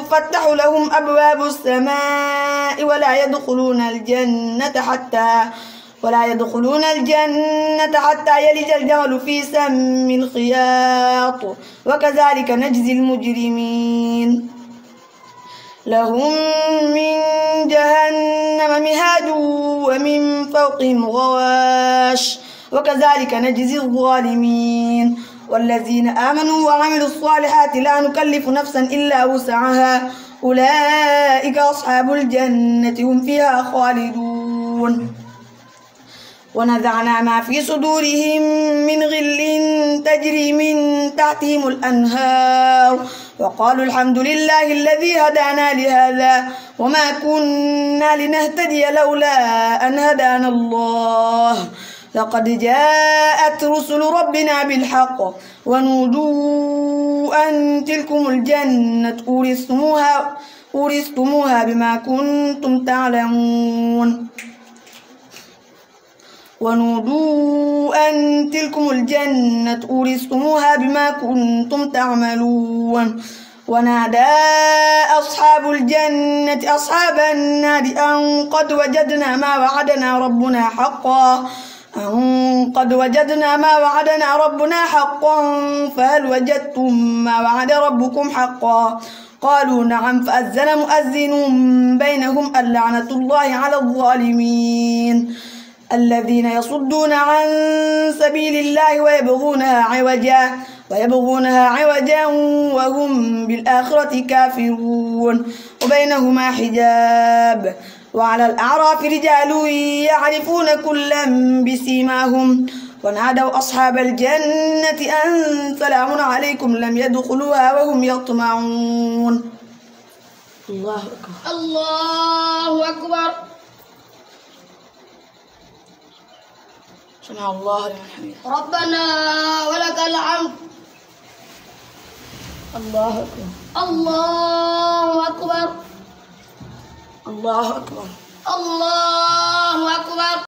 تفتح لهم أبواب السماء ولا يدخلون الجنة حتى يلج الجمل في سم الخياط وكذلك نجزي المجرمين لهم من جهنم مهاد ومن فوقهم غواش وكذلك نجزي الظالمين والذين آمنوا وعملوا الصالحات لا نكلف نفسا إلا وسعها أولئك أصحاب الجنة هم فيها خالدون ونزعنا ما في صدورهم من غل تجري من تحتهم الأنهار وقالوا الحمد لله الذي هدانا لهذا وما كنا لنهتدي لولا أن هدانا الله لقد جاءت رسل ربنا بالحق ونودوا أن تلكم الجنة أورثتموها بما كنتم تعملون ونادى أصحاب الجنة أصحاب النار أن قد وجدنا ما وعدنا ربنا حقا فهل وجدتم ما وعد ربكم حقا قالوا نعم فأذن مؤذن بينهم اللعنة الله على الظالمين الذين يصدون عن سبيل الله ويبغونها عوجا وهم بالآخرة كافرون وبينهما حجاب وعلى الأعراف رجال يعرفون كلا بسيماهم ونادوا أصحاب الجنة أن سلام عليكم لم يدخلوها وهم يطمعون الله أكبر الله أكبر سمع الله لمن حمده ربنا ولك الحمد الله أكبر الله أكبر الله أكبر الله أكبر